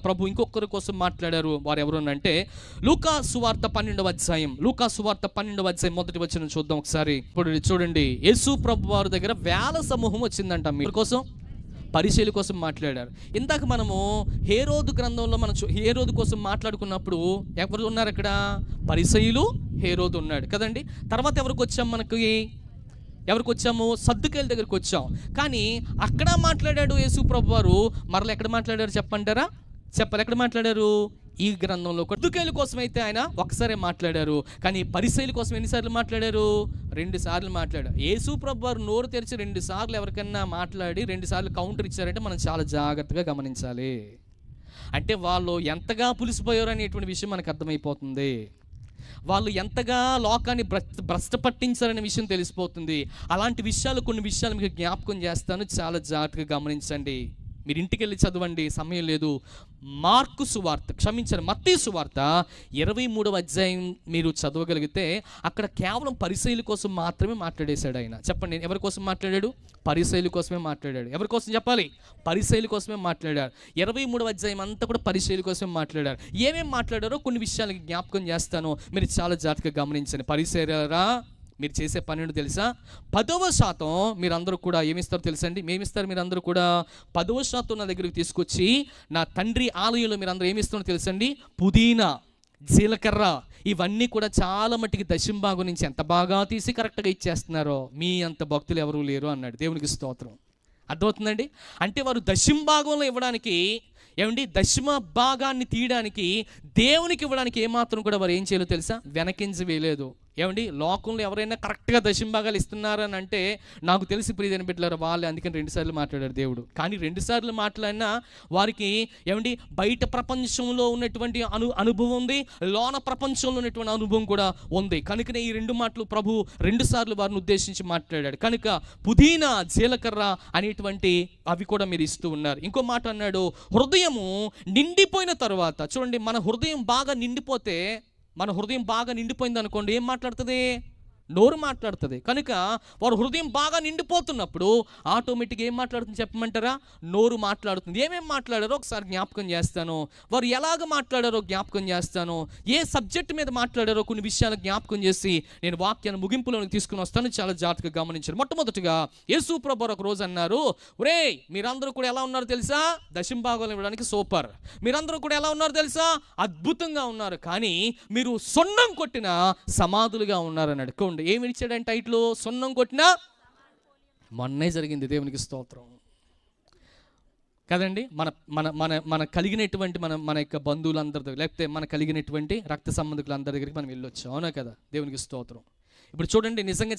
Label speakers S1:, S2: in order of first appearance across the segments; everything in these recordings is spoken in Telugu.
S1: ప్రభు ఇంకొకరి కోసం మాట్లాడారు. వారు ఎవరు అంటే లూకా సువార్త 12వ అధ్యాయం, లూకా సువార్త 12వ అధ్యాయం మొదటి వచనం చూద్దాం ఒకసారి. ఇప్పుడు చూడండి, యేసు ప్రభు వారి దగ్గర వేల సమూహం వచ్చిందంట. మీరు కోసం, పరిచయుల కోసం మాట్లాడారు. ఇందాక మనము హేరోదు గ్రంథంలో మనం హేరోదు కోసం మాట్లాడుకున్నప్పుడు ఎవరు ఉన్నారు అక్కడ? పరిసయ్యులు, హేరోదు ఉన్నాడు కదండి. తర్వాత ఎవరికి వచ్చాము? సద్దుకేయుల దగ్గరికి వచ్చాం. కానీ అక్కడ మాట్లాడాడు యేసు ప్రభు వారు. మరలా ఎక్కడ మాట్లాడారు చెప్పంటారా? చెప్పాలి, ఎక్కడ మాట్లాడారు? ఈ గ్రంథంలో సద్దుకేయుల కోసం అయితే ఆయన ఒకసారి మాట్లాడారు, కానీ పరిసయ్యుల కోసం ఎన్నిసార్లు మాట్లాడారు? 2 సార్లు మాట్లాడారు. యేసు ప్రభు వారు నోరు తెరిచి 2 సార్లు ఎవరికన్నా మాట్లాడి 2 సార్లు కౌంటర్ ఇచ్చారంటే మనం చాలా జాగ్రత్తగా గమనించాలి. అంటే వాళ్ళు ఎంతగా పులిసిపోయారు అనేటువంటి విషయం మనకు అర్థమైపోతుంది. వాళ్ళు ఎంతగా లోకాన్ని భ్రష్ట పట్టించారనే విషయం తెలిసిపోతుంది. అలాంటి విషయాలు, కొన్ని విషయాలు మీకు జ్ఞాపకం చేస్తాను, చాలా జాగ్రత్తగా గమనించండి. మీరు ఇంటికి వెళ్ళి చదవండి, సమయం లేదు. మత్తయి సువార్త 23వ అధ్యాయం మీరు చదవగలిగితే అక్కడ కేవలం పరిసయ్యుల కోసం మాత్రమే మాట్లాడేశాడు ఆయన. చెప్పండి, ఎవరి కోసం మాట్లాడాడు? పరిసయ్యుల కోసమే మాట్లాడాడు. ఎవరి కోసం చెప్పాలి? పరిసయ్యుల కోసమే మాట్లాడారు. 23వ అధ్యాయం అంతా కూడా పరిసయ్యుల కోసమే మాట్లాడారు. ఏమేమి మాట్లాడారో కొన్ని విషయాలకి జ్ఞాపకం చేస్తాను, మీరు చాలా జాగ్రత్తగా గమనించండి. పరిసయ్యులారా, మీరు చేసే పని ఏంటో తెలుసా? 10% మీరందరూ కూడా ఏమిస్తారో తెలుసా అండి? మేమిస్తారు. మీరందరూ కూడా 10% నా దగ్గరికి తీసుకొచ్చి నా తండ్రి ఆలయంలో మీరందరూ ఏమిస్తారో తెలుసండి? పుదీనా, జీలకర్ర, ఇవన్నీ కూడా చాలా మట్టికి దశంభాగం నుంచి ఎంత బాగా తీసి కరెక్ట్గా ఇచ్చేస్తున్నారో మీ అంత భక్తులు ఎవరూ లేరు అన్నాడు. దేవునికి స్తోత్రం. అర్థమవుతుందండి? అంటే వారు దశంభాగంలో ఇవ్వడానికి, ఏమండి, దశమ భాగాన్ని తీయడానికి, దేవునికి ఇవ్వడానికి ఏమాత్రం కూడా వారు ఏం చేయాలో తెలుసా? వెనకించి వేయలేదు. ఏమండి, లోకంలో ఎవరైనా కరెక్ట్గా దశంభాగాలు ఇస్తున్నారని అంటే నాకు తెలిసి ప్రియమైన బిడ్డలారా వాళ్ళే. అందుకని 2 సార్లు మాట్లాడారు దేవుడు. కానీ 2 సార్లు మాట్లాడినా వారికి ఏమండి బయట ప్రపంచంలో ఉన్నటువంటి అనుభవం ఉంది, లోన ప్రపంచంలో ఉన్నటువంటి అనుభవం కూడా ఉంది. కనుకనే ఈ 2 మాటలు ప్రభు 2 సార్లు వారిని ఉద్దేశించి మాట్లాడాడు. కనుక పుదీనా, జీలకర్ర అనేటువంటి అవి కూడా మీరు ఇస్తూ ఉన్నారు. ఇంకో మాట అన్నాడు, హృదయము నిండిపోయిన తర్వాత. చూడండి, మన హృదయం బాగా నిండిపోయింది అనుకోండి, ఏం మాట్లాడుతుంది? నోరు మాట్లాడుతుంది. కనుక వారు హృదయం బాగా నిండిపోతున్నప్పుడు ఆటోమేటిక్గా ఏం మాట్లాడుతుంది చెప్పమంటారా? నోరు మాట్లాడుతుంది. ఏమేమి మాట్లాడారో ఒకసారి జ్ఞాపకం చేస్తాను. వారు ఎలాగ మాట్లాడారో జ్ఞాపకం చేస్తాను. ఏ సబ్జెక్ట్ మీద మాట్లాడారో కొన్ని విషయాలు జ్ఞాపకం చేసి నేను వాక్యాన్ని ముగింపులోకి తీసుకుని వస్తాను. చాలా జాగ్రత్తగా గమనించారు. మొట్టమొదటిగా యేసు ప్రభువు ఒక రోజు అన్నారు, ఒరేయ్ మీరందరూ కూడా ఎలా ఉన్నారు తెలుసా? దశంభాగాలు ఇవ్వడానికి సూపర్. మీరందరూ కూడా ఎలా ఉన్నారు తెలుసా? అద్భుతంగా ఉన్నారు. కానీ మీరు సున్నం కొట్టిన సమాధులుగా ఉన్నారని అడుకోండి. ఏమి ఇచ్చాడంటే టైటిల్? సున్నం కొట్టిన. మొన్నే జరిగింది. దేవునికి స్తోత్రం కదండి. మన మన మన మన కలిగినటువంటి మన యొక్క బంధువులందరి దగ్గర, లేకపోతే మన కలిగినటువంటి రక్త సంబంధికులందరి దగ్గరికి మనం వెళ్ళొచ్చు. అవునా కదా? దేవునికి స్తోత్రం. ఇప్పుడు చూడండి, నిజంగా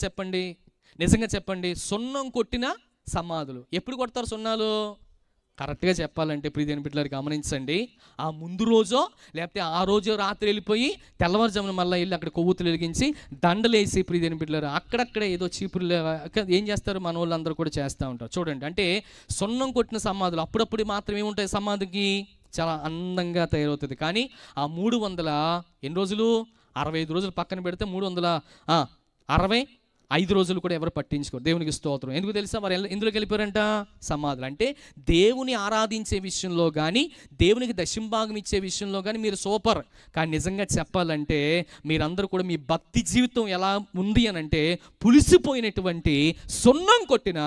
S1: చెప్పండి, సున్నం కొట్టిన సమాధులు ఎప్పుడు కొడతారు సున్నాలు? కరెక్ట్గా చెప్పాలంటే ప్రియమైన బిడ్డలారు గమనించండి, ఆ ముందు రోజో లేకపోతే ఆ రోజు రాత్రి వెళ్ళిపోయి తెల్లవారుజామున మళ్ళీ వెళ్ళి అక్కడ కొవ్వొత్తులు వెలిగించి దండలేసి, ప్రియమైన బిడ్డలారు అక్కడక్కడ ఏదో చీపురులు ఏం చేస్తారు మన వాళ్ళందరూ కూడా చేస్తూ ఉంటారు. చూడండి, అంటే సున్నం కొట్టిన సమాధులు అప్పుడప్పుడు మాత్రమే ఉంటాయి. సమాధికి చాలా అందంగా తయారవుతుంది. కానీ ఆ 300 ఎన్ని రోజులు? 65 రోజులు పక్కన పెడితే 365 రోజులు కూడా ఎవరు పట్టించుకోరు. దేవునికి స్తోత్రం. ఎందుకు తెలుసా? వారు ఎందులోకి వెళ్ళిపోయారంట? సమాధులు. అంటే దేవుని ఆరాధించే విషయంలో కానీ, దేవునికి దశంభాగం ఇచ్చే విషయంలో కానీ మీరు సూపర్. కానీ నిజంగా చెప్పాలంటే మీరందరూ కూడా మీ భక్తి జీవితం ఎలా ఉంది అని అంటే పులిసిపోయినటువంటి సున్నం కొట్టిన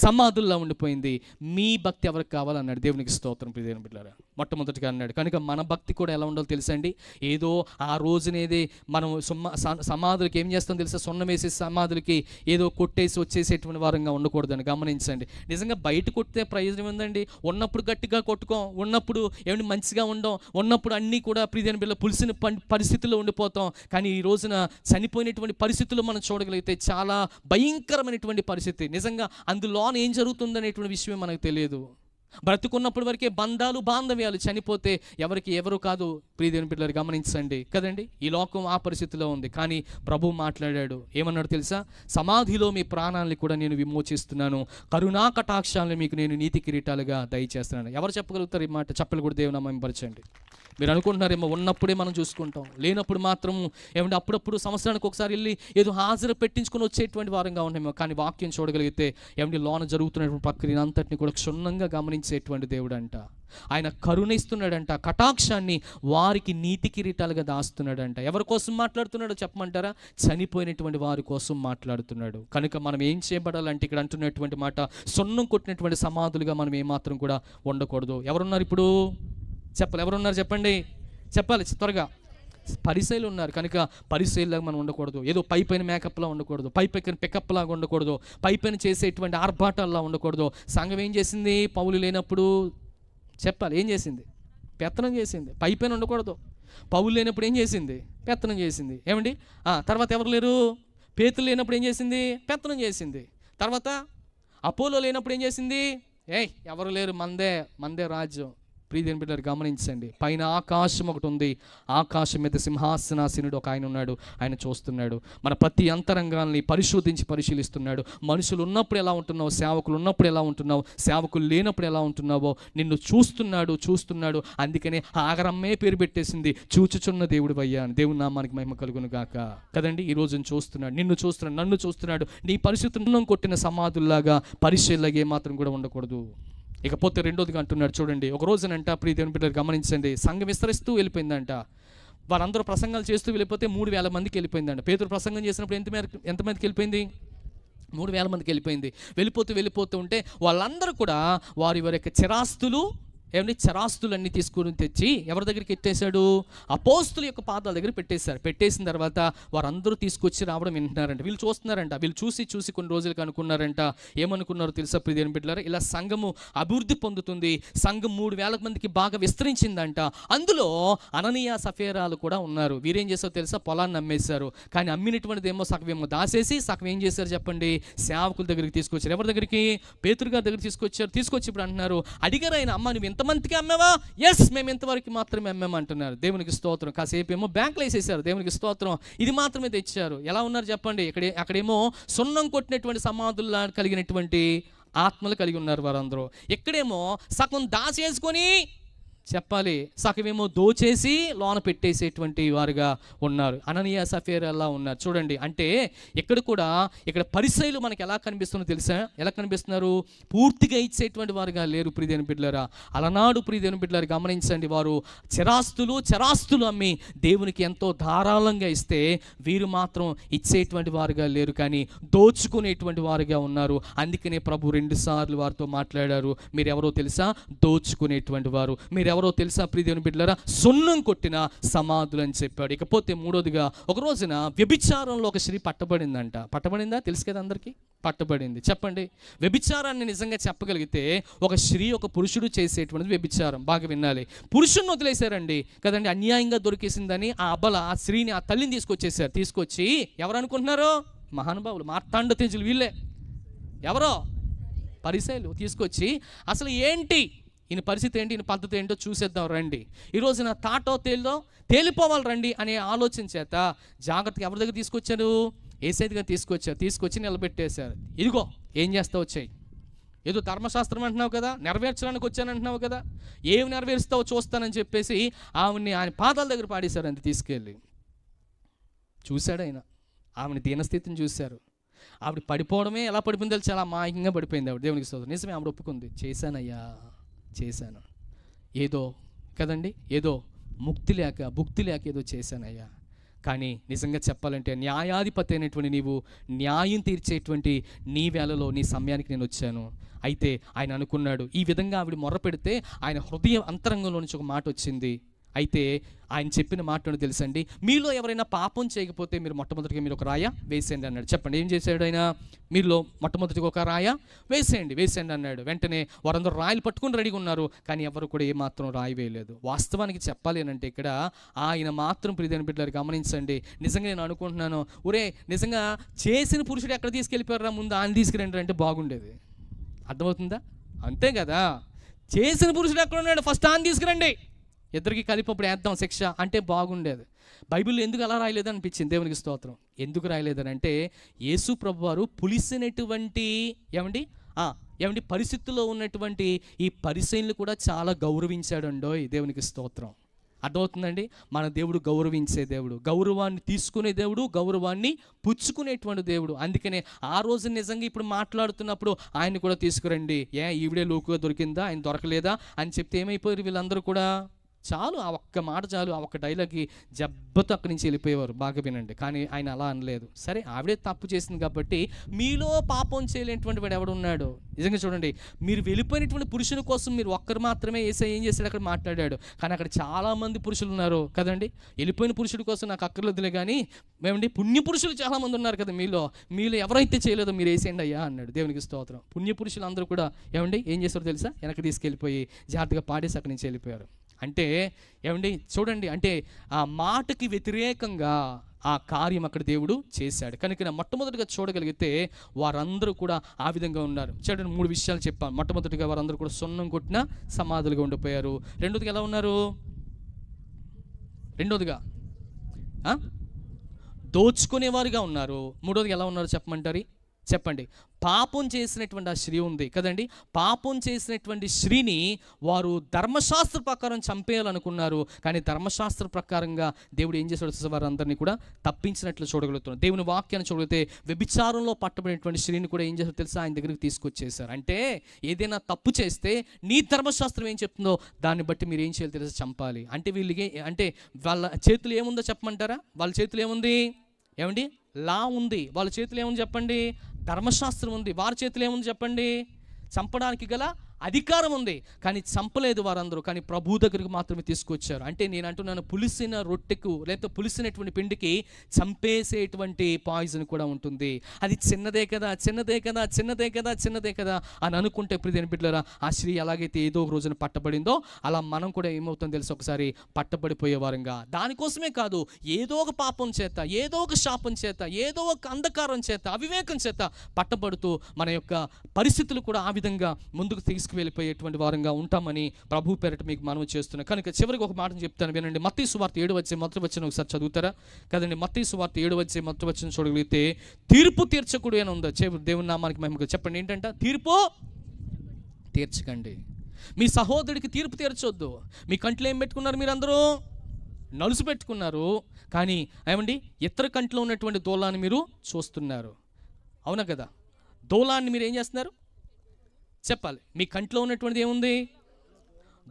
S1: సమాధుల్లో ఉండిపోయింది. మీ భక్తి ఎవరికి కావాలన్నాడు. దేవునికి స్తోత్రం. ప్రియమైన బిడ్డలారా, మొట్టమొదటిగా అన్నాడు. కనుక మన భక్తి కూడా ఎలా ఉండాలో తెలుసండి? ఏదో ఆ రోజునేది మనం సమాధులకి ఏం చేస్తాం తెలుసా? సున్నం వేసే సమాధులకి ఏదో కొట్టేసి వచ్చేసేటువంటి వారంగా ఉండకూడదని గమనించండి. నిజంగా బయట కొట్టే ప్రయోజనం ఉందండి. ఉన్నప్పుడు గట్టిగా కొట్టుకోం, ఉన్నప్పుడు ఏమైనా మంచిగా ఉండం, ఉన్నప్పుడు అన్నీ కూడా ప్రియమైన బిడ్డల పులిసిన పరిస్థితుల్లో ఉండిపోతాం. కానీ ఈ రోజున చనిపోయినటువంటి పరిస్థితులు మనం చూడగలిగితే చాలా భయంకరమైనటువంటి పరిస్థితి. నిజంగా అందులో ఏం జరుగుతుందనేటువంటి విషయమే మనకు తెలియదు. బ్రతుకున్నప్పటి వరకే బంధాలు బాంధవ్యాలు, చనిపోతే ఎవరు కాదు. ప్రియమైన బిడ్డలారు గమనించండి కదండి, ఈ లోకం ఆ పరిస్థితిలో ఉంది. కానీ ప్రభు మాట్లాడాడు. ఏమన్నాడు తెలుసా? సమాధిలో మీ ప్రాణాలని కూడా నేను విమోచిస్తున్నాను, కరుణా కటాక్షాలను మీకు నేను నీతి కిరీటాలుగా దయచేస్తున్నాను. ఎవరు చెప్పగలుగుతారు ఈ మాట? చెప్పలు కూడా దేవుని నామమున పరచండి. మీరు అనుకుంటున్నారేమో ఉన్నప్పుడే మనం చూసుకుంటాం, లేనప్పుడు మాత్రం ఏమంటే అప్పుడప్పుడు సంవత్సరానికి ఒకసారి వెళ్ళి ఏదో హాజరు పెట్టించుకొని వచ్చేటువంటి వారంగా ఉన్నామేమో. కానీ వాక్యం చూడగలిగితే ఏమంటే లోన జరుగుతున్నటువంటి ప్రక్రియ అంతటిని కూడా క్షుణ్ణంగా గమనించేటువంటి దేవుడు అంట. ఆయన కరుణిస్తున్నాడంట, కటాక్షాన్ని వారికి నీతి కిరీటాలుగా దాస్తున్నాడంట. ఎవరి కోసం మాట్లాడుతున్నాడో చెప్పమంటారా? చనిపోయినటువంటి వారి కోసం మాట్లాడుతున్నాడు. కనుక మనం ఏం చేయబడాలంటే ఇక్కడ అంటున్నటువంటి మాట, సున్నం కొట్టినటువంటి సమాధులుగా మనం ఏమాత్రం కూడా ఉండకూడదు. ఎవరున్నారు ఇప్పుడు? చెప్పాలి, ఎవరున్నారు చెప్పండి, చెప్పాలి త్వరగా. పరిసయ్యులు ఉన్నారు. కనుక పరిసయ్యులాగా మనం ఉండకూడదు. ఏదో పైపైన మేకప్లా ఉండకూడదు, పైపైన పికప్ లాగా ఉండకూడదు, పైపైన చేసేటువంటి ఆర్భాటాల్లా ఉండకూడదు. సంఘం ఏం చేసింది? పౌలు లేనప్పుడు చెప్పాలి ఏం చేసింది? పెత్తనం చేసింది. పైపైన ఉండకూడదు. పౌలు లేనప్పుడు ఏం చేసింది? పెత్తనం చేసింది. ఏమండి? తర్వాత ఎవరు లేరు? పేతురు లేనప్పుడు ఏం చేసింది? పెత్తనం చేసింది. తర్వాత అపోలో లేనప్పుడు ఏం చేసింది? ఎవరు లేరు, మందే రాజ్యం. ప్రియదేవుని బిడ్డలారా గమనించండి, పైన ఆకాశం ఒకటి ఉంది, ఆకాశం మీద సింహాసనాసీనుడు ఒక ఆయన ఉన్నాడు. ఆయన చూస్తున్నాడు, మన ప్రతి అంతరంగాల్ని పరిశీలిస్తున్నాడు. మనుషులు ఉన్నప్పుడు ఎలా ఉంటున్నావు, సేవకులు ఉన్నప్పుడు ఎలా ఉంటున్నావు, సేవకులు లేనప్పుడు ఎలా ఉంటున్నావో నిన్ను చూస్తున్నాడు. అందుకనే ఆగరమ్మే పేరు పెట్టేసింది, చూచుచున్న దేవుడు అయ్యా అని. దేవుని నామానికి మహిమ కలుగును గాక. కదండి, ఈ రోజున చూస్తున్నాడు, నిన్ను చూస్తున్నాడు, నన్ను చూస్తున్నాడు. నీ పరిస్థితులను కొట్టిన సమాధుల్లాగా పరిశీలగా ఏమాత్రం కూడా ఉండకూడదు. ఇకపోతే రెండోదిగా అంటున్నాడు చూడండి, ఒక రోజునంట ప్రియ దేవుని బిడ్డలు గమనించండి, సంఘం విస్తరిస్తూ వెళ్ళిపోయిందంట. వారందరూ ప్రసంగాలు చేస్తూ వెళ్ళిపోతే 3000 మందికి వెళ్ళిపోయిందంట. పేతురు ప్రసంగం చేసినప్పుడు ఎంతమందికి వెళ్ళిపోయింది? 3000 మందికి వెళ్ళిపోయింది. వెళ్ళిపోతూ ఉంటే వాళ్ళందరూ కూడా వారి యొక్క చిరాస్తులు చరాస్తులన్నీ తీసుకుని తెచ్చి ఎవరి దగ్గరికి ఎట్టేశాడు? అపోస్తుల యొక్క పాదాల దగ్గర పెట్టేశారు. పెట్టేసిన తర్వాత వారందరూ తీసుకొచ్చి రావడం వింటున్నారంట. వీళ్ళు చూస్తున్నారంట. వీళ్ళు చూసి కొన్ని రోజులకు అనుకున్నారంట. ఏమనుకున్నారో తెలుసా ప్రియ దేవుని బిడ్డలారా? ఇలా సంఘము అభివృద్ధి పొందుతుంది, సంఘం 3000 మందికి బాగా విస్తరించిందంట. అందులో అననీయ సఫేరాలు కూడా ఉన్నారు. వీరేం చేశారో తెలుసా? పొలాన్ని అమ్మేశారు. కానీ అమ్మినటువంటిది ఏమో సగమేమో దాసేసి సగం ఏం చేశారు చెప్పండి? సేవకుల దగ్గరికి తీసుకొచ్చారు. ఎవరి దగ్గరికి? పేతురు గారి దగ్గర తీసుకొచ్చారు. తీసుకొచ్చి ఇప్పుడు అంటున్నారు, అడిగారు ఆయన, అమ్మ నువ్వు ఎంతమందికి అమ్మావా? ఎస్, మేము ఎంతవరకు మాత్రమే అమ్మామంటున్నారు. దేవునికి స్తోత్రం. కాసేపు ఏమో బ్యాంకులో వేసేసారు. దేవునికి స్తోత్రం. ఇది మాత్రమే తెచ్చారు. ఎలా ఉన్నారు చెప్పండి? అక్కడేమో సున్నం కొట్టినటువంటి సమాధుల్లా కలిగినటువంటి ఆత్మలు కలిగి ఉన్నారు వారందరూ. ఎక్కడేమో సగం దాచేసుకొని చెప్పాలి, సగమేమో దోచేసి లోన పెట్టేసేటువంటి వారుగా ఉన్నారు. అననీయ సఫేరాలా ఉన్నారు. చూడండి, అంటే ఇక్కడ పరిసయ్యులు మనకి ఎలా కనిపిస్తుందో తెలుసా? ఎలా కనిపిస్తున్నారు? పూర్తిగా ఇచ్చేటువంటి వారుగా లేరు ప్రియదేవుని బిడ్డలారా. అలనాడు ప్రియదేవుని బిడ్డలారా గమనించండి, వారు చరాస్తులు అమ్మి దేవునికి ఎంతో ధారాళంగా ఇస్తే వీరు మాత్రం ఇచ్చేటువంటి వారుగా లేరు, కానీ దోచుకునేటువంటి వారుగా ఉన్నారు. అందుకనే ప్రభు 2 సార్లు వారితో మాట్లాడారు. మీరెవరో తెలుసా? దోచుకునేటువంటి వారు. ఎవరో తెలుసా ప్రియదేవుని బిడ్డలారా? సున్నం కొట్టిన సమాధులు అని చెప్పాడు. ఇకపోతే మూడోదిగా, ఒక రోజున వ్యభిచారంలో ఒక స్త్రీ పట్టబడిందంట. పట్టబడిందా? తెలుసు కదా అందరికీ, పట్టబడింది. చెప్పండి, వ్యభిచారాన్ని నిజంగా చెప్పగలిగితే ఒక స్త్రీ ఒక పురుషుడు చేసేటువంటిది వ్యభిచారం. బాగా వినాలి. పురుషుడిని వదిలేశారండి కదండి, అన్యాయంగా దొరికేసిందని ఆ స్త్రీని, ఆ తల్లిని తీసుకొచ్చేసారు. తీసుకొచ్చి ఎవరు అనుకుంటున్నారు? మహానుభావులు, మార్తాండ తేజులు వీళ్ళే. ఎవరో పరిసయ్యులు తీసుకొచ్చి అసలు ఏంటి ఈయన పరిస్థితి ఏంటి, ఈయన పద్ధతి ఏంటో చూసేద్దాం రండి, ఈరోజు నా తాటో తేలిపోవాలి రండి అనే ఆలోచన చేత జాగ్రత్తగా ఎవరి దగ్గర తీసుకొచ్చారు? యేసయ్య దగ్గర తీసుకొచ్చి నిలబెట్టేశారు. ఇదిగో ఏం చేస్తావు వచ్చాయి, ఏదో ధర్మశాస్త్రం అంటున్నావు కదా, నెరవేర్చడానికి వచ్చానంటున్నావు కదా, ఏమి నెరవేరుస్తావో చూస్తానని చెప్పేసి ఆయన పాదాల దగ్గర పాడేశారు. అంత తీసుకెళ్ళి చూశాడు ఆయన. ఆమెని దీనస్థితిని చూశారు. ఆవిడ పడిపోవడమే ఎలా పడిపోయిందో చాలా మాయంగా పడిపోయింది ఆవిడ. దేవునికి స్తోత్రం. నిజమే, ఆవిడ ఒప్పుకుంది, చేశాను ఏదో కదండి, ఏదో భుక్తి లేక ఏదో చేశానయ్యా. కానీ నిజంగా చెప్పాలంటే న్యాయాధిపతి అయినటువంటి నీవు న్యాయం తీర్చేటువంటి నీ వేళలో నీ సమయానికి నేను వచ్చాను. అయితే ఆయన అనుకున్నాడు, ఈ విధంగా ఆవిడ మొర్ర పెడితే ఆయన హృదయ అంతరంగంలో నుంచి ఒక మాట వచ్చింది. అయితే ఆయన చెప్పిన మాట తెలుసండి, మీలో ఎవరైనా పాపం చేయకపోతే మీరు మొట్టమొదటిగా మీరు ఒక రాయ వేసేయండి అన్నాడు. చెప్పండి, ఏం చేశాడు ఆయన? మీలో మొట్టమొదటిగా ఒక రాయ వేసేయండి అన్నాడు. వెంటనే వారందరూ రాయలు పట్టుకుని రెడీగా ఉన్నారు, కానీ ఎవరు కూడా ఏమాత్రం రాయి వేయలేదు. వాస్తవానికి చెప్పాలి అంటే ఇక్కడ ఆయన మాత్రం ప్రియదేవుని బిడ్డలారా గమనించండి, నిజంగా నేను అనుకుంటున్నాను, నిజంగా చేసిన పురుషుడు ఎక్కడ తీసుకెళ్ళిపోయారా, ముందు ఆయన తీసుకురండి అంటే బాగుండేది. అర్థమవుతుందా? అంతే కదా, చేసిన పురుషుడు ఎక్కడ ఉన్నాడు, ఫస్ట్ ఆయన తీసుకురండి, ఇద్దరికి కలిపప్పుడు వేద్దాం శిక్ష అంటే బాగుండేది. బైబిల్లో ఎందుకు అలా రాయలేదు అనిపించింది. దేవునికి స్తోత్రం. ఎందుకు రాయలేదని అంటే యేసు ప్రభు వారు పులిసినటువంటి పరిస్థితుల్లో ఉన్నటువంటి ఈ పరిసయ్యులను కూడా చాలా గౌరవించాడండోయ్. దేవునికి స్తోత్రం. అర్థమవుతుందండి? మన దేవుడు గౌరవించే దేవుడు, గౌరవాన్ని తీసుకునే దేవుడు, గౌరవాన్ని పుచ్చుకునేటువంటి దేవుడు. అందుకనే ఆ రోజు నిజంగా ఇప్పుడు మాట్లాడుతున్నప్పుడు ఆయన్ని కూడా తీసుకురండి, ఈవిడే లోకుగా దొరికిందా, ఆయన దొరకలేదా అని చెప్తే ఏమైపోయారు వీళ్ళందరూ కూడా? చాలు, ఆ ఒక్క మాట చాలు, ఆ ఒక్క డైలాగ్కి జబ్బతో అక్కడి నుంచి వెళ్ళిపోయేవారు. బాగా వినండి. కానీ ఆయన అలా అనలేదు. సరే, ఆవిడే తప్పు చేసింది కాబట్టి మీలో పాపం చేయలేనటువంటి వాడు ఎవడున్నాడు? నిజంగా చూడండి, మీరు వెళ్ళిపోయినటువంటి పురుషుని కోసం మీరు ఒక్కరు మాత్రమే ఏం చేశాడు అక్కడ మాట్లాడాడు. కానీ అక్కడ చాలామంది పురుషులు ఉన్నారు కదండి. వెళ్ళిపోయిన పురుషుడి కోసం నాకు అక్కర్లేదులే, కానీ మేమండి పుణ్య పురుషులు చాలామంది ఉన్నారు కదా మీలో ఎవరైతే చేయలేదో మీరు వేసేయండి అయ్యా అన్నాడు. దేవునికి స్తోత్రం. పుణ్య పురుషులు అందరూ కూడా ఏం చేస్తారో తెలుసా? వెనక్కి తీసుకెళ్ళిపోయి జాగ్రత్తగా పాడేసి అక్కడి నుంచి వెళ్ళిపోయారు. అంటే చూడండి, అంటే ఆ మాటకి వ్యతిరేకంగా ఆ కార్యం అక్కడ దేవుడు చేశాడు. కనుక మొట్టమొదటిగా చూడగలిగితే వారందరూ కూడా ఆ విధంగా ఉన్నారు. చూడండి, 3 విషయాలు చెప్పాను. మొట్టమొదటిగా వారందరూ కూడా సున్నం కొట్టిన సమాధులుగా ఉండిపోయారు. రెండోదిగా ఎలా ఉన్నారు? రెండోదిగా దోచుకునేవారుగా ఉన్నారు. మూడోదిగా ఎలా ఉన్నారు చెప్పండి. పాపం చేసినటువంటి ఆ స్త్రీ ఉంది కదండి, పాపం చేసినటువంటి స్త్రీని వారు ధర్మశాస్త్ర ప్రకారం చంపేయాలనుకున్నారు. కానీ ధర్మశాస్త్ర ప్రకారంగా దేవుడు ఏం చేశాడు? వారందరినీ కూడా తప్పించినట్లు చూడగలుగుతున్నారు. దేవుని వాక్యాన్ని చూడగలిగితే వ్యభిచారంలో పట్టబడినటువంటి స్త్రీని కూడా ఏం చేశారు తెలుసా? ఆయన దగ్గరికి తీసుకొచ్చేసారు. అంటే ఏదైనా తప్పు చేస్తే నీ ధర్మశాస్త్రం ఏం చెప్తుందో దాన్ని బట్టి మీరు ఏం చేయాలి తెలుసా? చంపాలి. అంటే వీళ్ళకి అంటే వాళ్ళ చేతులు ఏముందో చెప్పమంటారా? వాళ్ళ చేతులు ఏముంది? లా ఉంది. వాళ్ళ చేతులు ఏముంది చెప్పండి? ధర్మశాస్త్రం ఉంది. వారి చేతులు ఏముంది చెప్పండి? చంపడానికి గల అధికారం ఉంది. కానీ చంపలేదు వారందరూ. కానీ ప్రభు దగ్గరికి మాత్రమే తీసుకొచ్చారు. అంటే నేను అంటున్నాను, పులిసిన రొట్టెకు లేకపోతే పులిసినటువంటి పిండికి చంపేసేటువంటి పాయిజన్ కూడా ఉంటుంది. అది చిన్నదే కదా అని అనుకుంటే ప్రియమైన బిడ్డలారా, ఆ స్త్రీ ఎలాగైతే ఏదో ఒక రోజున పట్టబడిందో అలా మనం కూడా ఏమవుతుందో తెలుసు, ఒకసారి పట్టబడిపోయేవారంగా. దానికోసమే కాదు, ఏదో ఒక పాపం చేత, ఏదో ఒక శాపం చేత, ఏదో ఒక అంధకారం చేత, అవివేకం చేత పట్టబడుతూ మన యొక్క పరిస్థితులు కూడా ఆ విధంగా ముందుకు వెళ్ళిపోయేటువంటి వారంగా ఉంటామని ప్రభు పేరట మీకు మనవి చేస్తున్నాను. కనుక చివరికి ఒక మాటను చెప్తాను, వినండి. మత్తయి సువార్త 7:1 ఒకసారి చదువుతారా? కదండి, మత్తయి సువార్త 7:1 చూడగలిగితే తీర్పు తీర్చకుడు అని ఉందా? దేవుని నామానికి మహిమ. చెప్పండి, ఏంటంట? తీర్పు తీర్చకండి. మీ సహోదరుడికి తీర్పు తీర్చొద్దు. మీ కంట్లో ఏం పెట్టుకున్నారు? మీరందరూ నలుసు పెట్టుకున్నారు. కానీ ఇతర కంట్లో ఉన్నటువంటి దూలాన్ని మీరు చూస్తున్నారు. అవునా కదా? దూలాన్ని మీరు ఏం చేస్తున్నారు చెప్పాలి. మీ కంట్లో ఉన్నటువంటిది ఏముంది?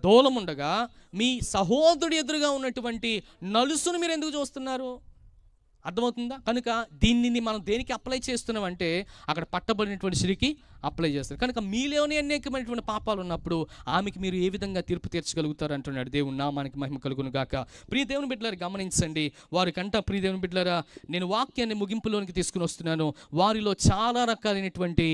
S1: దూలం ఉండగా మీ సహోదరుడు ఎదురుగా ఉన్నటువంటి నలుసును మీరు ఎందుకు చూస్తున్నారు? అర్థమవుతుందా? కనుక దీనిని మనం దేనికి అప్లై చేస్తున్నామంటే అక్కడ పట్టబడినటువంటి స్త్రీకి అప్లై చేస్తారు. కనుక మీలోనే అనేకమైనటువంటి పాపాలు ఉన్నప్పుడు ఆమెకి మీరు ఏ విధంగా తీర్పు తీర్చగలుగుతారు అంటున్నాడు. దేవుని నామానికి మహిమ కలుగును గాక. ప్రియ దేవుని బిడ్డలారా, గమనించండి. వారికంట ప్రియ దేవుని బిడ్డలారా, నేను వాక్యాన్ని ముగింపులోనికి తీసుకుని వస్తున్నాను. వారిలో చాలా రకాలైనటువంటి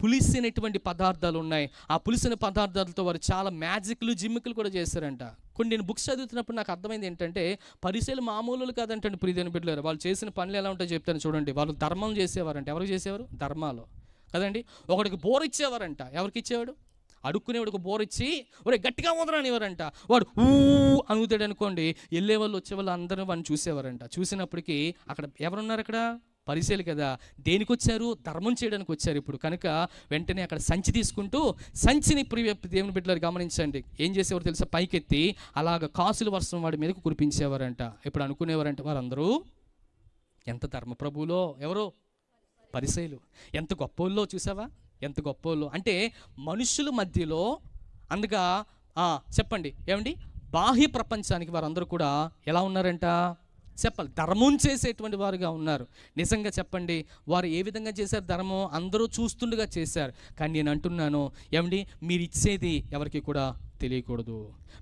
S1: పులిసినటువంటి పదార్థాలు ఉన్నాయి. ఆ పులిసిన పదార్థాలతో వారు చాలా మ్యాజిక్లు, జిమ్మికులు కూడా చేశారంట. కొన్ని నేను బుక్స్ చదువుతున్నప్పుడు నాకు అర్థమైంది ఏంటంటే, పరిసెలు మామూలు కాదంటండి ప్రియ దేవుని బిడ్డలారా. వాళ్ళు చేసిన పనులు ఎలా ఉంటాయో చెప్తాను చూడండి. వాళ్ళు ధర్మం చేసేవారంట. ఎవరికి చేసేవారు? ధర్మాలు కదండి. ఒకడికి బోర్ ఇచ్చేవారంట. ఎవరికి ఇచ్చేవాడు? అడుక్కునేవాడికి బోర్ ఇచ్చి ఒరే గట్టిగా వదలనివారంట. వాడు అనుగుతాడు అనుకోండి, వెళ్ళే వాళ్ళు వచ్చేవాళ్ళు అందరూ వాడిని చూసేవారంట. చూసినప్పటికీ అక్కడ ఎవరున్నారు? అక్కడ పరిసెలు కదా. దేనికి వచ్చారు? ధర్మం చేయడానికి వచ్చారు ఇప్పుడు. కనుక వెంటనే అక్కడ సంచి తీసుకుంటూ, సంచిని దేవుని బిడ్డలు గమనించండి, ఏం చేసేవారు తెలుసా? పైకెత్తి అలాగ కాసుల వర్షం వాడి మీదకు కురిపించేవారంట. ఇప్పుడు అనుకునేవారంట వారందరూ ఎంత ధర్మప్రభువులో, ఎవరో పరిసెలు, ఎంత గొప్పోళ్ళో. చూసావా ఎంత గొప్పోళ్ళో అంటే మనుషుల మధ్యలో. అందుగా చెప్పండి, బాహ్య ప్రపంచానికి వారందరూ కూడా ఎలా ఉన్నారంట చెప్పాలి? ధర్మం చేసేటువంటి వారుగా ఉన్నారు. నిజంగా చెప్పండి, వారు ఏ విధంగా చేశారు ధర్మం? అందరూ చూస్తుండగా చేశారు. కానీ నేను అంటున్నాను, మీరు ఇచ్చేది ఎవరికి కూడా తెలియకూడదు.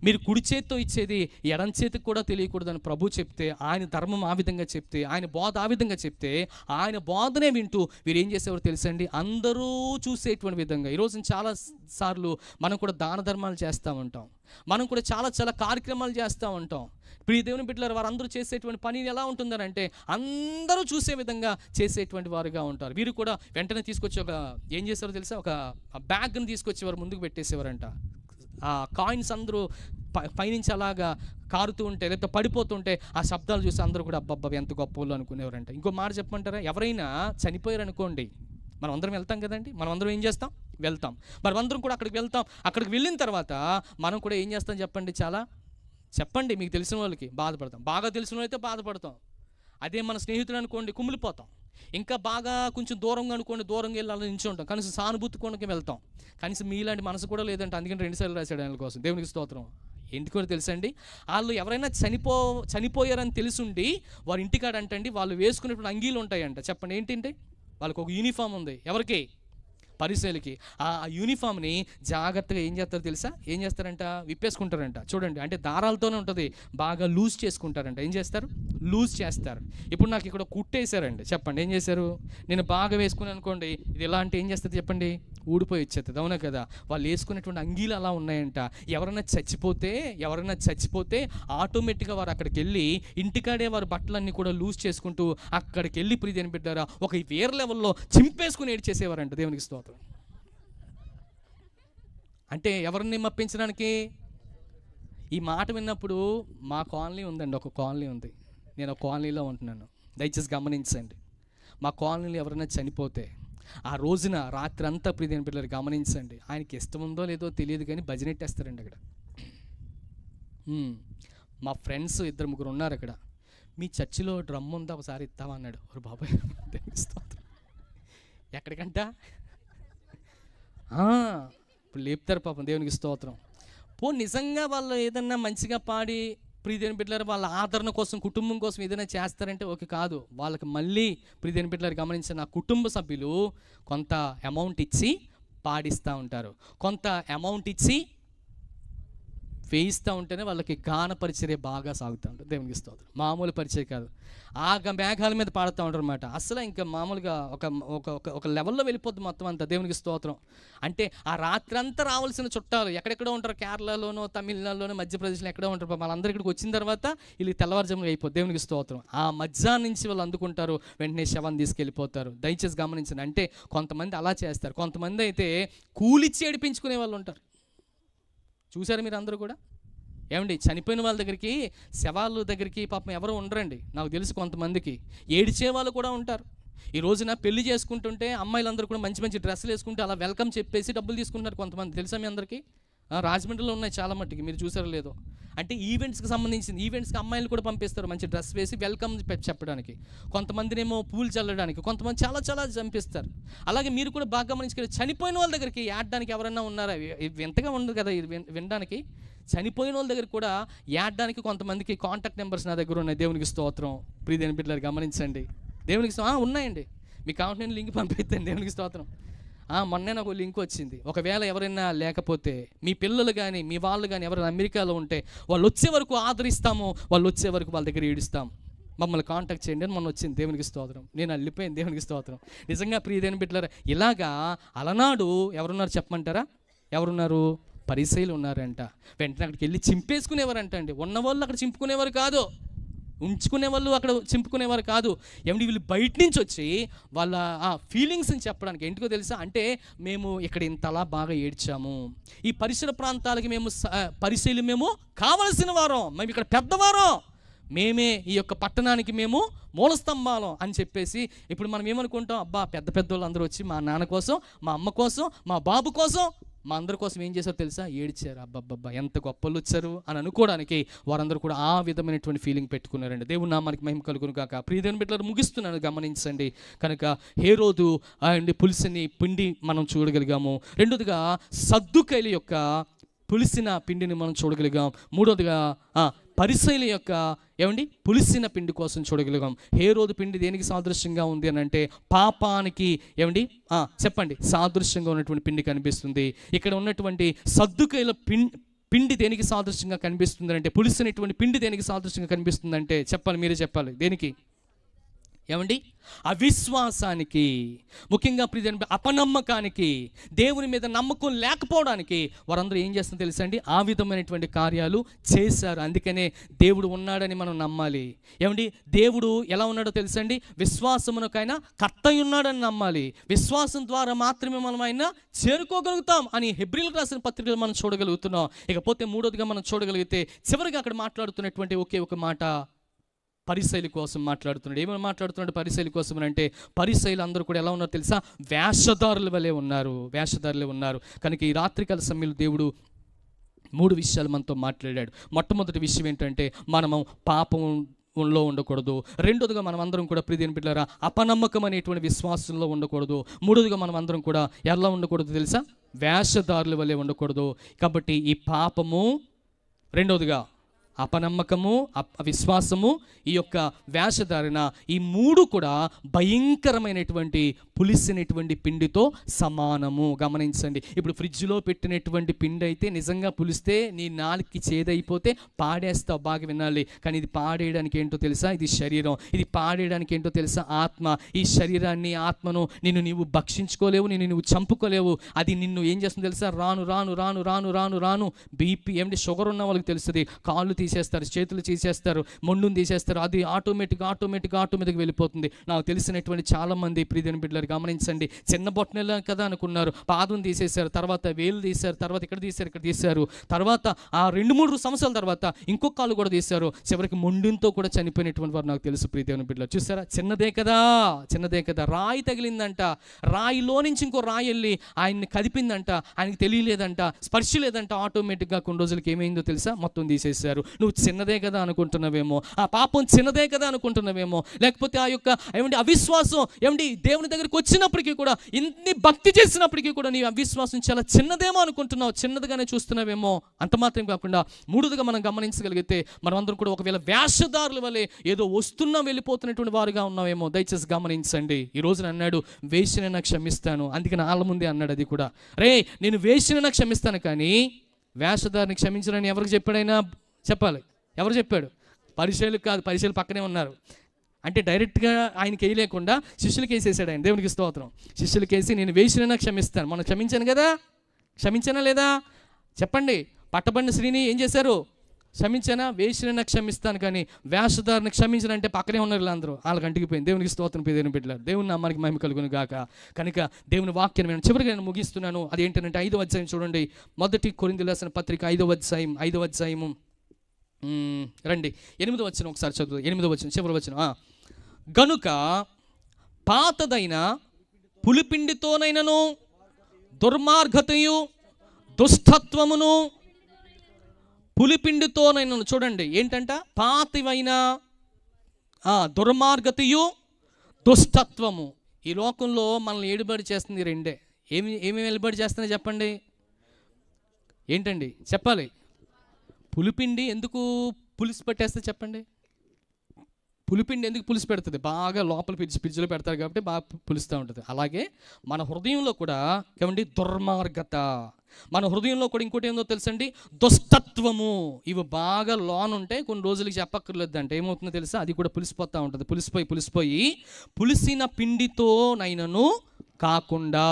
S1: మీరు కుడి చేతితో ఇచ్చేది ఎడం చేతికి కూడా తెలియకూడదు అని ప్రభు చెప్తే, ఆయన ధర్మం ఆ విధంగా చెప్తే, ఆయన బోధ ఆ విధంగా చెప్తే, ఆయన బోధనే వింటూ వీరు ఏం చేసేవారు తెలుసండి? అందరూ చూసేటువంటి విధంగా. ఈరోజు చాలా సార్లు మనం కూడా దాన ధర్మాలు చేస్తూ ఉంటాం. మనం కూడా చాలా చాలా కార్యక్రమాలు చేస్తూ ఉంటాం. ప్రియ దేవుని బిడ్డలారా, వారందరూ చేసేటువంటి పని ఎలా ఉంటుందని అంటే అందరూ చూసే విధంగా చేసేటువంటి వారుగా ఉంటారు. వీరు కూడా వెంటనే తీసుకొచ్చి ఏం చేశారో తెలుసా? ఒక బ్యాగ్ని తీసుకొచ్చి వారు ముందుకు పెట్టేసేవారంట. ఆ కాయిన్స్ అందరూ పైనుంచి అలాగా కారుతూ ఉంటే లేకపోతే పడిపోతుంటే ఆ శబ్దాలు చూసి అందరూ కూడా అబ్బబ్బా ఎంత గొప్ప వాళ్ళు అనుకునేవారంట. ఇంకో మాట చెప్పమంటారా? ఎవరైనా చనిపోయారు అనుకోండి, మనం అందరం వెళ్తాం కదండి. మనం అందరం ఏం చేస్తాం? వెళ్తాం. మరి అందరం కూడా అక్కడికి వెళ్తాం. అక్కడికి వెళ్ళిన తర్వాత మనం కూడా ఏం చేస్తాం చెప్పండి? చాలా చెప్పండి, మీకు తెలిసిన వాళ్ళకి బాధపడతాం. బాగా తెలిసిన వాళ్ళైతే బాధపడతాం. అదే మన స్నేహితుడు అనుకోండి, కుమిలిపోతాం. ఇంకా బాగా కొంచెం దూరంగా అనుకోండి, దూరంగా వెళ్ళి అలా నించుంటాం. కనీసం సానుభూతి కొనకి వెళ్తాం. కనీసం మీలాంటి మనసు కూడా లేదంటే అందుకని 2 సార్లు రాశాడు ఆయన కోసం. దేవునికి స్తోత్రం. ఎందుకో తెలుసండి, వాళ్ళు ఎవరైనా చనిపోయారని తెలుసుండి వారి ఇంటికాడ అంటండి వాళ్ళు వేసుకునేటువంటి అంగీలు ఉంటాయంట. చెప్పండి ఏంటంటే, వాళ్ళకి ఒక యూనిఫామ్ ఉంది. ఎవరికి? పరిసయ్యులకి. ఆ యూనిఫామ్ని జాగ్రత్తగా ఏం చేస్తారో తెలుసా? ఏం చేస్తారంట? విప్పేసుకుంటారంట. చూడండి, అంటే దారాలతోనే ఉంటుంది, బాగా లూజ్ చేసుకుంటారంట. ఏం చేస్తారు? లూజ్ చేస్తారు. ఇప్పుడు నాకు ఇక్కడ కుట్టేశారండి. చెప్పండి ఏం చేశారు? నేను బాగా వేసుకుని అనుకోండి, ఇది ఎలా అంటే ఏం చేస్తుంది చెప్పండి? ఊడిపోయి వచ్చేస్తుంది. అవునా కదా? వాళ్ళు వేసుకునేటువంటి అంగీలు అలా ఉన్నాయంట. ఎవరైనా చచ్చిపోతే ఆటోమేటిక్గా వారు అక్కడికి వెళ్ళి ఇంటికాడే వారి బట్టలన్నీ కూడా లూజ్ చేసుకుంటూ అక్కడికి వెళ్ళి ప్రియని బిడ్డారా ఒక వేరే లెవెల్లో చింపేసుకుని ఏడ్చేసేవారంట. దేవునికి స్తోత్రం. అంటే ఎవరిని మప్పించడానికి? ఈ మాట విన్నప్పుడు మా కాలనీ ఉందండి, ఒక కాలనీ ఉంది. నేను ఒక కాలనీలో ఉంటున్నాను. దయచేసి గమనించండి. మా కాలనీలో ఎవరైనా చనిపోతే ఆ రోజున రాత్రి అంతా ప్రియమైన పిల్లలు గమనించండి, ఆయనకి ఇష్టం ఉందో లేదో తెలియదు కానీ భజనెట్టేస్తారండి అక్కడ. మా ఫ్రెండ్స్ 2-3 ఉన్నారు అక్కడ. మీ చర్చిలో డ్రమ్ ఉందా, ఒకసారి ఇస్తావా అన్నాడు. ఒక బాబాయ్ ఎక్కడికంట ఇప్పుడు లేపుతారు పాపం. దేవునికి స్తోత్రం. నిజంగా వాళ్ళు ఏదన్నా మంచిగా పాడి ప్రియదేని బిడ్డలారు వాళ్ళ ఆదరణ కోసం, కుటుంబం కోసం ఏదైనా చేస్తారంటే ఓకే. కాదు, వాళ్ళకి మళ్ళీ ప్రియదేని బిడ్డలారు గమనించిన కుటుంబ సభ్యులు కొంత అమౌంట్ ఇచ్చి పాడిస్తూ ఉంటారు, కొంత అమౌంట్ ఇచ్చి వేయిస్తూ ఉంటేనే వాళ్ళకి గాన పరిచర్య బాగా సాగుతూ ఉంటుంది. దేవునికి స్తోత్రం. మామూలు పరిచయం కాదు, మేఘాల మీద పాడుతూ ఉంటారు అన్నమాట. అసలు ఇంకా మామూలుగా ఒక లెవెల్లో వెళ్ళిపోద్ది మొత్తం అంతా. దేవునికి స్తోత్రం. అంటే ఆ రాత్రి అంతా రావాల్సిన చుట్టాలు ఎక్కడెక్కడో ఉంటారు, కేరళలోనో తమిళనాడులోనో మధ్యప్రదేశ్లో ఎక్కడో ఉంటారు. వాళ్ళందరూ ఇక్కడికి వచ్చిన తర్వాత వీళ్ళు తెల్లవారుజామున అయిపోద్ది. దేవునికి స్తోత్రం. ఆ మధ్యాహ్నం నుంచి వాళ్ళు అందుకుంటారు, వెంటనే శవాన్ని తీసుకెళ్ళిపోతారు. దయచేసి గమనించండి. అంటే కొంతమంది అలా చేస్తారు, కొంతమంది అయితే కూలిచ్చి ఏడిపించుకునే వాళ్ళు ఉంటారు. చూసారు మీరు అందరూ కూడా? ఏమండి, చనిపోయిన వాళ్ళ దగ్గరికి, శవాల దగ్గరికి పాపం ఎవరు ఉండరండి. నాకు తెలుసు కొంతమందికి ఏడిచే వాళ్ళు కూడా ఉంటారు. ఈ రోజున పెళ్లి చేసుకుంటుంటే అమ్మాయిలందరూ కూడా మంచి మంచి డ్రెస్సులు వేసుకుంటే అలా వెల్కమ్ చెప్పేసి డబ్బులు తీసుకుంటున్నారు కొంతమంది. తెలుసా మీ అందరికీ? రాజమండ్రిలో ఉన్నాయి చాలా మట్టుకి, మీరు చూసారో లేదో. అంటే ఈవెంట్స్కి సంబంధించింది, ఈవెంట్స్కి అమ్మాయిలు కూడా పంపిస్తారు మంచి డ్రెస్ వేసి వెల్కమ్ చెప్పడానికి. కొంతమందినేమో పూలు చల్లడానికి, కొంతమంది చాలా చాలా చంపిస్తారు. అలాగే మీరు కూడా బాగా గమనించుకొని చనిపోయిన వాళ్ళ దగ్గరికి యాడడానికి ఎవరన్నా ఉన్నారా? ఎంతగా ఉండదు కదా ఇది వినడానికి. చనిపోయిన వాళ్ళ దగ్గర కూడా యాడడానికి కొంతమందికి కాంటాక్ట్ నెంబర్స్ నా దగ్గర ఉన్నాయి. దేవునికి స్తోత్రం. ప్రియదేని బిడ్డలారు గమనించండి. దేవునికి ఉన్నాయండి, మీకు కావాలంటే నేను లింక్ పంపిస్తాను. దేవునికి స్తోత్రం. మొన్నే నాకు లింక్ వచ్చింది. ఒకవేళ ఎవరైనా లేకపోతే మీ పిల్లలు కానీ మీ వాళ్ళు కానీ ఎవరైనా అమెరికాలో ఉంటే వాళ్ళు వచ్చే వరకు ఆదరిస్తాము, వాళ్ళు వచ్చే వరకు వాళ్ళ దగ్గర ఏడుస్తాం, మమ్మల్ని కాంటాక్ట్ చేయండి అని మొన్న వచ్చింది. దేవునికి స్తోత్రం. నేను అల్లిపోయింది. దేవునికి స్తోత్రం. నిజంగా ప్రియదేని బిడ్డలారా, ఇలాగా అలనాడు ఎవరున్నారు చెప్పమంటారా? ఎవరున్నారు? పరిసయ్యులు ఉన్నారంట. వెంటనే అక్కడికి వెళ్ళి చింపేసుకునేవారంట అండి. ఉన్నవాళ్ళు అక్కడ చింపుకునేవారు కాదు, ఉంచుకునే వాళ్ళు అక్కడ చింపుకునేవారు కాదు. ఏమంటే వీళ్ళు బయట నుంచి వచ్చి వాళ్ళ ఫీలింగ్స్ని చెప్పడానికి. ఎందుకో తెలుసా? అంటే మేము ఇక్కడ ఇంతలా బాగా ఏడ్చాము, ఈ పరిసర ప్రాంతాలకి మేము పరిశీలి మేము కావలసిన వారం, మేము ఇక్కడ పెద్దవారం, మేమే ఈ యొక్క పట్టణానికి మేము మూలస్తంభాలం అని చెప్పేసి. ఇప్పుడు మనం ఏమనుకుంటాం? అబ్బా పెద్ద వాళ్ళు అందరూ వచ్చి మా నాన్న కోసం, మా అమ్మ కోసం, మా బాబు కోసం, మా అందరి కోసం ఏం చేశారో తెలుసా? ఏడ్చారు. అబ్బబ్బబ్బా ఎంత గొప్పలు వచ్చారు అని అనుకోవడానికి వారందరూ కూడా ఆ విధమైనటువంటి ఫీలింగ్ పెట్టుకున్నారండి. దేవుని నామానికి మహిమ కలుగును గాక. ప్రియదేని బిడ్డలారా, ముగిస్తున్నాను, గమనించండి. కనుక హేరోదు అండ్ పులిసిని పిండి మనం చూడగలిగాము. రెండోదిగా సద్దుకైల యొక్క పులిసిన పిండిని మనం చూడగలిగాం. మూడోదిగా పరిసయ్యుల యొక్క ఏమండి పులిసిన పిండి కోసం చూడగలిగాం. హేరోదు పిండి దేనికి సాదృశ్యంగా ఉంది అని అంటే పాపానికి ఏమండి చెప్పండి సాదృశ్యంగా ఉన్నటువంటి పిండి కనిపిస్తుంది. ఇక్కడ ఉన్నటువంటి సద్దుకైల పిండి దేనికి సాదృశ్యంగా కనిపిస్తుంది అంటే, పులిసినటువంటి పిండి దేనికి సాదృశ్యంగా కనిపిస్తుంది అంటే చెప్పాలి, మీరే చెప్పాలి. దేనికి? ఏమండి? అవిశ్వాసానికి, ముఖ్యంగా అపనమ్మకానికి, దేవుని మీద నమ్మకం లేకపోవడానికి వారందరూ ఏం చేస్తుందో తెలుసా అండి? ఆ విధమైనటువంటి కార్యాలు చేశారు. అందుకనే దేవుడు ఉన్నాడని మనం నమ్మాలి. ఏమండి? దేవుడు ఎలా ఉన్నాడో తెలుసా అండి? విశ్వాసమునకైనా కర్త ఉన్నాడని నమ్మాలి. విశ్వాసం ద్వారా మాత్రమే మనం ఆయన చేరుకోగలుగుతాం అని హెబ్రీయులకు రాసిన పత్రికలు మనం చూడగలుగుతున్నాం. ఇకపోతే మూడోదిగా మనం చూడగలిగితే చివరిగా అక్కడ మాట్లాడుతున్నటువంటి ఒకే ఒక మాట పరిసయ్యుల కోసం మాట్లాడుతున్నాడు. ఏమైనా మాట్లాడుతున్నాడు పరిసయ్యుల కోసం అంటే, పరిసయ్యులు అందరూ కూడా ఎలా ఉన్నారో తెలుసా? వేషధారుల వలె ఉన్నారు, వేషధారులే ఉన్నారు. కనుక ఈ రాత్రికాల సమయంలో దేవుడు మూడు విషయాలు మనతో మాట్లాడాడు. మొట్టమొదటి విషయం ఏంటంటే మనము పాపంలో ఉండకూడదు. రెండోదిగా మనం అందరం కూడా ప్రియమైన బిడ్డలారా అపనమ్మకం అనేటువంటి విశ్వాసంలో ఉండకూడదు. మూడోదిగా మనం అందరం కూడా ఎలా ఉండకూడదు తెలుసా? వేషధారుల వలె ఉండకూడదు. కాబట్టి ఈ పాపము, రెండోదిగా అపనమ్మకము, అవిశ్వాసము, ఈ యొక్క వేషధారణ, ఈ మూడు కూడా భయంకరమైనటువంటి పులిసినటువంటి పిండితో సమానము. గమనించండి. ఇప్పుడు ఫ్రిడ్జ్లో పెట్టినటువంటి పిండి అయితే నిజంగా పులిస్తే నీ నాలుగుకి చేదైపోతే పాడేస్తావు. బాగా వినాలి. కానీ ఇది పాడేయడానికి ఏంటో తెలుసా? ఇది శరీరం. ఇది పాడేయడానికి ఏంటో తెలుసా? ఆత్మ. ఈ శరీరాన్ని, ఆత్మను నీవు భక్షించుకోలేవు, నువ్వు చంపుకోలేవు. అది నిన్ను ఏం చేస్తుంది తెలుసా? రాను రాను రాను రాను రాను రాను బీపీ, ఏమిటి షుగర్ ఉన్న వాళ్ళకి తెలుస్తుంది. కాళ్ళు తీసేస్తారు, చేతులు తీసేస్తారు, మొండుని తీసేస్తారు. అది ఆటోమేటిక్గా వెళ్ళిపోతుంది. నాకు తెలిసినటువంటి చాలామంది ప్రియమైన బిడ్డలు గమనించండి. చిన్న బొట్టనెల కదా అనుకున్నారు, పాదం తీసేశారు, తర్వాత వేలు తీశారు, తర్వాత ఇక్కడ తీశారు, తర్వాత ఆ 2-3 సంవత్సరాల తర్వాత ఇంకొక కాళ్ళు కూడా తీశారు. చివరికి మొండుతో కూడా చనిపోయినటువంటి వారు నాకు తెలుసు ప్రియమైన బిడ్డలు. చూసారా? చిన్నదే కదా. రాయి తగిలిందంట, రాయిలో నుంచి ఇంకో రాయి వెళ్ళి ఆయన్ని కదిపిందంట, ఆయనకి తెలియలేదంట, స్పర్శ లేదంట. ఆటోమేటిక్గా కొన్ని రోజులకి ఏమైందో తెలుసా? మొత్తం తీసేశారు. నువ్వు చిన్నదే కదా అనుకుంటున్నావేమో, ఆ పాపం చిన్నదే కదా అనుకుంటున్నావేమో, లేకపోతే ఆ యొక్క అవిశ్వాసం దేవుని దగ్గరికి వచ్చినప్పటికీ కూడా, ఇన్ని భక్తి చేసినప్పటికీ కూడా నీ అవిశ్వాసం చాలా చిన్నదేమో అనుకుంటున్నావు, చిన్నదిగానే చూస్తున్నావేమో. అంత మాత్రం కాకుండా మూడోదిగా మనం గమనించగలిగితే మనం అందరం కూడా ఒకవేళ వేషధారుల వలె ఏదో వెళ్ళిపోతున్నటువంటి వారుగా ఉన్నామేమో. దయచేసి గమనించండి. ఈ రోజున అన్నాడు, వేశ్యనైనా క్షమిస్తాను. అందుకని వాళ్ళ ముందే అన్నాడు అది కూడా. నేను వేశ్యనైనా క్షమిస్తాను, కానీ వేషధారిని క్షమించనని ఎవరికి చెప్పాడైనా? చెప్పాలి. ఎవరు చెప్పాడు? పరిచయులు కాదు, పరిచయులు పక్కనే ఉన్నారు. అంటే డైరెక్ట్గా ఆయనకి వేయలేకుండా శిష్యులకి వేసేసాడు ఆయన. దేవునికి స్తోత్రం. శిష్యులకి వేసి నేను వేసినా క్షమిస్తాను. మనం క్షమించాను కదా? క్షమించానా లేదా? చెప్పండి. పట్టబడిన స్త్రీని ఏం చేశారు? క్షమించానా? వేసినా క్షమిస్తాను, కానీ వేషధారిని క్షమించానంటే పక్కనే ఉన్నారు అందరూ. వాళ్ళకి అంటికిపోయింది. దేవునికి స్తోత్రం. దేవుని బిడ్డలారా, దేవుని నామానికి మహిమ కలుగును గాక. కనుక దేవుని వాక్యాన్ని నేను చివరికి నేను ముగిస్తున్నాను. అది ఏంటంటే 5వ అధ్యాయం చూడండి. 1 కొరింథీయులకు రాసిన పత్రిక 5వ అధ్యాయము రండి 8వ వచనం ఒకసారి చదువు. 8వ వచనం చివరి వచనం. గనుక పాతదైన పులిపిండితోనైనను దుర్మార్గతయు దుష్టత్వమును, పులిపిండితోనైనను, చూడండి ఏంటంట? పాతవైన దుర్మార్గతయు దుష్టత్వము. ఈ లోకంలో మనల్ని ఏడుబడి చేస్తుంది రెండే. ఏమేమి వెలుబడి చేస్తున్నాయి చెప్పండి? ఏంటండి చెప్పాలి? పులిపిండి ఎందుకు పులిసి పెట్టేస్తే చెప్పండి? పులిపిండి ఎందుకు పులిసి పెడుతుంది? బాగా లోపల ఫ్రిడ్జ్లో పెడతారు కాబట్టి బాగా పులుస్తూ ఉంటుంది. అలాగే మన హృదయంలో కూడా ఏమండి దుర్మార్గత, మన హృదయంలో కూడా ఇంకోటి ఏందో తెలుసండి? దుష్టత్వము. ఇవి బాగా లోన్ ఉంటే కొన్ని రోజులకి చెప్పక్కర్లేదు అంటే ఏమవుతుందో తెలుసా? అది కూడా పులిసిపోతూ ఉంటుంది. పులిసిపోయి పులిసిన పిండితోనైనను కాకుండా,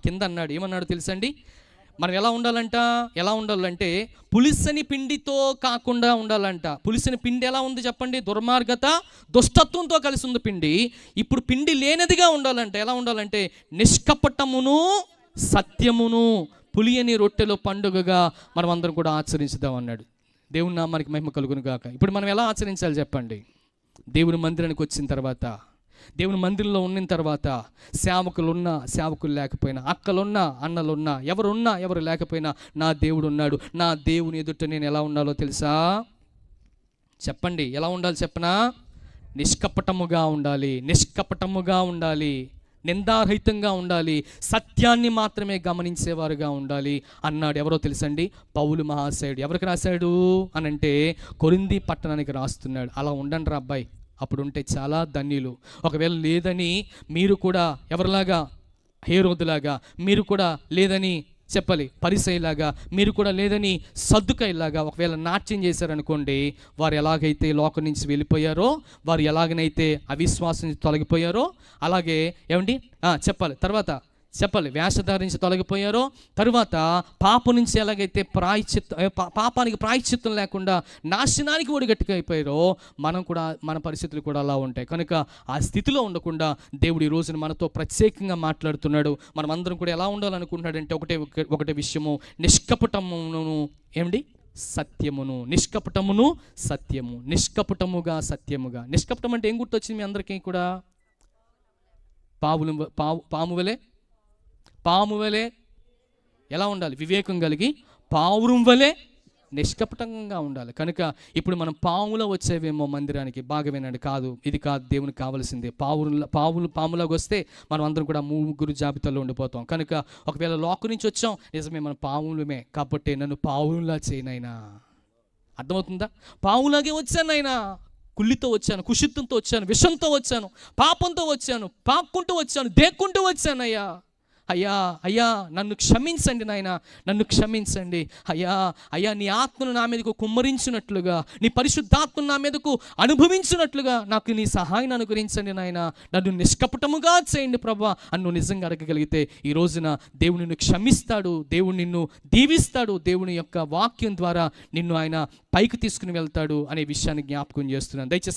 S1: కింద అన్నాడు, ఏమన్నాడు తెలుసండి? మనం ఎలా ఉండాలంటే పులిసని పిండితో కాకుండా ఉండాలంట. పులిసిన పిండి ఎలా ఉంది చెప్పండి? దుర్మార్గత, దుష్టత్వంతో కలిసి ఉంది పిండి. ఇప్పుడు పిండి లేనిదిగా ఉండాలంటే ఎలా ఉండాలంటే నిష్కపటమును సత్యమును పులియని రొట్టెలో పండుగగా మనం అందరం కూడా ఆచరించుదాం అన్నాడు. దేవుని నామానికి మహిమ కలుగును గాక. ఇప్పుడు మనం ఎలా ఆచరించాలి చెప్పండి? దేవుని మందిరానికి వచ్చిన తర్వాత, దేవుని మందిరంలో ఉన్న తర్వాత, సేవకులున్నా సేవకులు లేకపోయినా, అక్కలున్నా అన్నలున్నా, ఎవరున్నా ఎవరు లేకపోయినా, నా దేవుడు ఉన్నాడు. నా దేవుని ఎదుట నేను ఎలా ఉండాలో తెలుసా? చెప్పండి. ఎలా ఉండాలి చెప్పనా? నిష్కపటముగా ఉండాలి, నిందారహితంగా ఉండాలి, సత్యాన్ని మాత్రమే గమనించేవారుగా ఉండాలి అన్నాడు. ఎవరో తెలుసండి? పౌలు మహాశయుడు. ఎవరికి రాశాడు అనంటే కొరింథీ పట్టణానికి రాస్తున్నాడు. అలా ఉండండి రా అబ్బాయి, అప్పుడు ఉంటే చాలా ధన్యులు. ఒకవేళ లేదని మీరు కూడా ఎవరిలాగా? హేరోదులాగా. మీరు కూడా లేదని చెప్పాలి పరిసయ్యలాగా, మీరు కూడా లేదని సద్దుకాయలాగా ఒకవేళ నాట్యం చేశారనుకోండి, వారు ఎలాగైతే లోకం నుంచి వెళ్ళిపోయారో, వారు ఎలాగనైతే అవిశ్వాసం నుంచి తొలగిపోయారో, అలాగే ఏమండి చెప్పాలి వేషధారి నుంచి తొలగిపోయారో, తరువాత పాపం నుంచి ఎలాగైతే పాపానికి ప్రాయశ్చిత్తం లేకుండా నాశనానికి ఒడిగట్టుగా అయిపోయారో, మనం కూడా మన పరిస్థితులు కూడా అలా ఉంటాయి. కనుక ఆ స్థితిలో ఉండకుండా దేవుడు ఈ రోజున మనతో ప్రత్యేకంగా మాట్లాడుతున్నాడు. మనం అందరం కూడా ఎలా ఉండాలనుకుంటున్నాడంటే ఒకటే విషయము, నిష్కపటమును ఏమండి సత్యమును. నిష్కపటముగా సత్యముగా. నిష్కపటం అంటే ఏం గుర్తొచ్చింది మీ అందరికీ కూడా? పాము వలె ఎలా ఉండాలి? వివేకం కలిగి పావురం వలె నిష్కపటంగా ఉండాలి. కనుక ఇప్పుడు మనం పాములో వచ్చేవేమో మందిరానికి, బాగా వినండి, కాదు, ఇది కాదు దేవునికి కావాల్సిందే. పాములాగా వస్తే మనం అందరం కూడా ముగ్గురు జాబితాలో ఉండిపోతాం. కనుక ఒకవేళ లోకం నుంచి వచ్చాం, నిజమే మనం పావులమే, కాబట్టి నన్ను పావులా చేయనైనా. అర్థమవుతుందా? పావులాగే వచ్చాను నాయనా, కుళ్ళితో వచ్చాను, కుషిత్వంతో వచ్చాను, విషంతో వచ్చాను, పాపంతో వచ్చాను, పాక్కుంటూ వచ్చాను, దేక్కుంటూ వచ్చాను. అయ్యా అయ్యా అయ్యా నన్ను క్షమించండి నాయన, నన్ను క్షమించండి అయ్యా. అయ్యా నీ ఆత్మను నా మీదకు కుమ్మరించినట్లుగా, నీ పరిశుద్ధాత్మను నా మీదకు అనుభవించినట్లుగా నాకు నీ సహాయం అనుగ్రహించండి నాయన. నన్ను నిష్కపటముగా చేయండి ప్రభా అని నువ్వు నిజంగా అడగగలిగితే ఈ రోజున దేవుడు నిన్ను క్షమిస్తాడు, దేవుడు నిన్ను దీవిస్తాడు, దేవుని యొక్క వాక్యం ద్వారా నిన్ను ఆయన పైకి తీసుకుని వెళ్తాడు అనే విషయాన్ని జ్ఞాపకం చేస్తున్నాను. దయచేసి